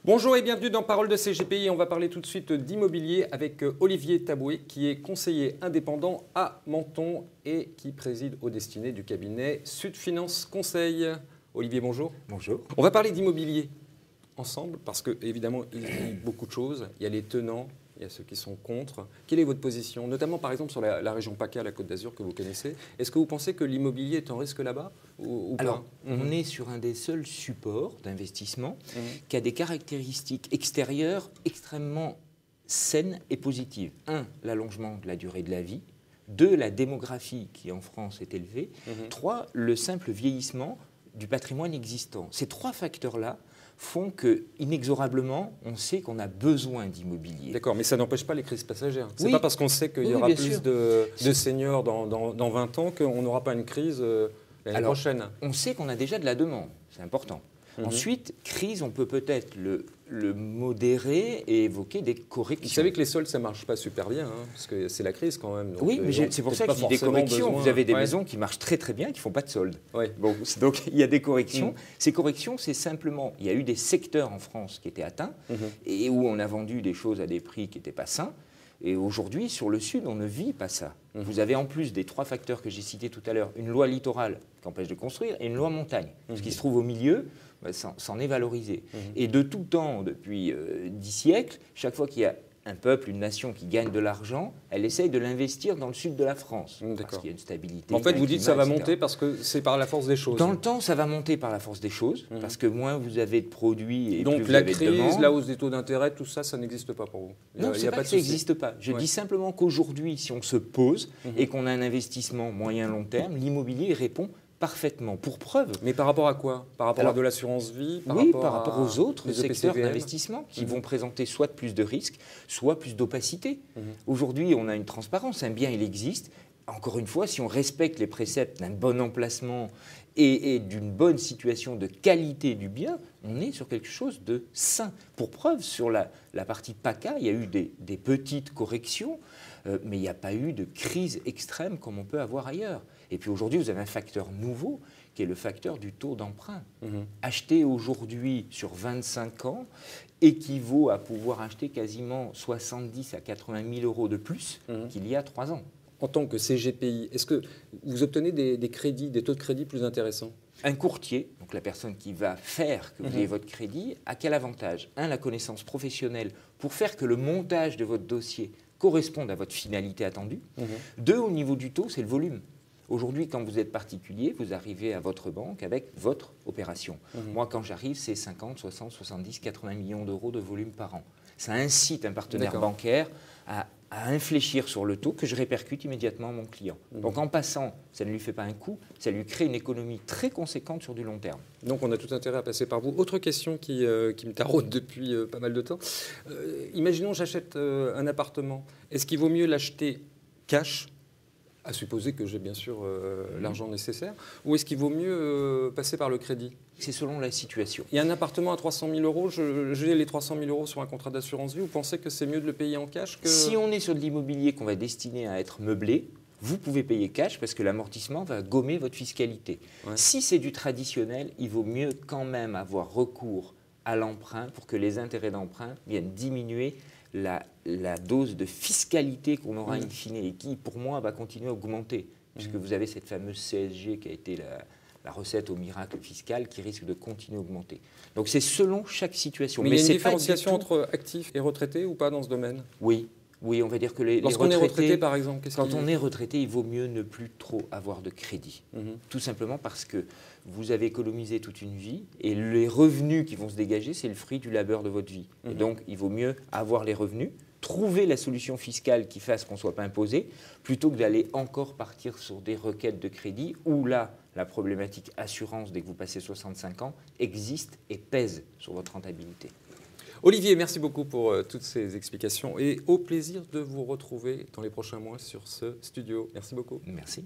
Bonjour et bienvenue dans Parole de CGPI. On va parler tout de suite d'immobilier avec Olivier Taboué, qui est conseiller indépendant à Menton et qui préside aux destinées du cabinet Sud Finance Conseil. Olivier, bonjour. Bonjour. On va parler d'immobilier ensemble parce que, évidemment, il y a beaucoup de choses. Il y a les tenants, il y a ceux qui sont contre. Quelle est votre position, notamment par exemple sur la région PACA, la Côte d'Azur que vous connaissez? Est-ce que vous pensez que l'immobilier est en risque là-bas ou Alors, pas? on est sur un des seuls supports d'investissement qui a des caractéristiques extérieures extrêmement saines et positives. 1, l'allongement de la durée de la vie. 2, la démographie qui en France est élevée. 3, le simple vieillissement du patrimoine existant. Ces 3 facteurs-là font que, inexorablement, on sait qu'on a besoin d'immobilier. D'accord, mais ça n'empêche pas les crises passagères. C'est Oui. pas parce qu'on sait qu'il y aura plus de seniors dans 20 ans qu'on n'aura pas une crise l'année prochaine. On sait qu'on a déjà de la demande, c'est important. Ensuite, crise, on peut peut-être le modérer et évoquer des corrections. Vous savez que les soldes, ça ne marche pas super bien, hein, parce que c'est la crise quand même. Donc, oui, mais c'est pour ça que je dis des corrections. Vous avez des maisons qui marchent très très bien, qui ne font pas de soldes. Ouais. Bon, donc il y a des corrections. Ces corrections, c'est simplement, il y a eu des secteurs en France qui étaient atteints et où on a vendu des choses à des prix qui n'étaient pas sains. Et aujourd'hui, sur le Sud, on ne vit pas ça. Vous avez en plus des 3 facteurs que j'ai cités tout à l'heure, une loi littorale qui empêche de construire et une loi montagne. Ce qui se trouve au milieu, s'en est valorisé. Et de tout temps, depuis 10 siècles, chaque fois qu'il y a un peuple, une nation qui gagne de l'argent, elle essaye de l'investir dans le sud de la France. Parce qu'il y a une stabilité. En fait, vous dites que ça va monter parce que c'est par la force des choses. Dans le temps, ça va monter par la force des choses, parce que moins vous avez de produits et donc plus vous la avez de crise, demande. la hausse des taux d'intérêt, tout ça, ça n'existe pas pour vous? Non, c'est pas que ça n'existe pas. Je dis simplement qu'aujourd'hui, si on se pose et qu'on a un investissement moyen-long terme, l'immobilier répond parfaitement. Pour preuve. Mais par rapport à quoi? Par rapport à de l'assurance vie? Par rapport aux autres secteurs d'investissement qui vont présenter soit plus de risques, soit plus d'opacité. Aujourd'hui, on a une transparence. Un bien, il existe. Encore une fois, si on respecte les préceptes d'un bon emplacement et d'une bonne situation de qualité du bien, on est sur quelque chose de sain. Pour preuve, sur la partie PACA, il y a eu des petites corrections, mais il n'y a pas eu de crise extrême comme on peut avoir ailleurs. Et puis aujourd'hui, vous avez un facteur nouveau qui est le facteur du taux d'emprunt. Acheter aujourd'hui sur 25 ans équivaut à pouvoir acheter quasiment 70 à 80 000 euros de plus qu'il y a 3 ans. En tant que CGPI, est-ce que vous obtenez des crédits, des taux de crédit plus intéressants? Un courtier, donc la personne qui va faire que vous ayez votre crédit, a quel avantage? 1, la connaissance professionnelle pour faire que le montage de votre dossier corresponde à votre finalité attendue. 2, au niveau du taux, c'est le volume. Aujourd'hui, quand vous êtes particulier, vous arrivez à votre banque avec votre opération. Moi, quand j'arrive, c'est 50, 60, 70, 80 millions d'euros de volume par an. Ça incite un partenaire bancaire à infléchir sur le taux que je répercute immédiatement à mon client. Donc en passant, ça ne lui fait pas un coût, ça lui crée une économie très conséquente sur du long terme. Donc on a tout intérêt à passer par vous. Autre question qui me taraude depuis pas mal de temps. Imaginons j'achète un appartement. Est-ce qu'il vaut mieux l'acheter cash, à supposer que j'ai bien sûr l'argent nécessaire, ou est-ce qu'il vaut mieux passer par le crédit? C'est selon la situation. Il y a un appartement à 300 000 euros, j'ai les 300 000 euros sur un contrat d'assurance vie, vous pensez que c'est mieux de le payer en cash que... Si on est sur de l'immobilier qu'on va destiner à être meublé, vous pouvez payer cash parce que l'amortissement va gommer votre fiscalité. Si c'est du traditionnel, il vaut mieux quand même avoir recours à l'emprunt pour que les intérêts d'emprunt viennent diminuer la dose de fiscalité qu'on aura in fine et qui, pour moi, va continuer à augmenter. Puisque vous avez cette fameuse CSG qui a été la recette au miracle fiscal qui risque de continuer à augmenter. Donc c'est selon chaque situation. Mais il y a une différenciation entre actifs et retraités ou pas dans ce domaine? Oui. Oui, on va dire que les retraités... Lorsqu'on est retraité, par exemple, quand on est retraité, il vaut mieux ne plus trop avoir de crédit. Tout simplement parce que vous avez économisé toute une vie et les revenus qui vont se dégager, c'est le fruit du labeur de votre vie. Et donc, il vaut mieux avoir les revenus, trouver la solution fiscale qui fasse qu'on ne soit pas imposé, plutôt que d'aller encore partir sur des requêtes de crédit où là, la problématique assurance, dès que vous passez 65 ans, existe et pèse sur votre rentabilité. Olivier, merci beaucoup pour toutes ces explications et au plaisir de vous retrouver dans les prochains mois sur ce studio. Merci beaucoup. Merci.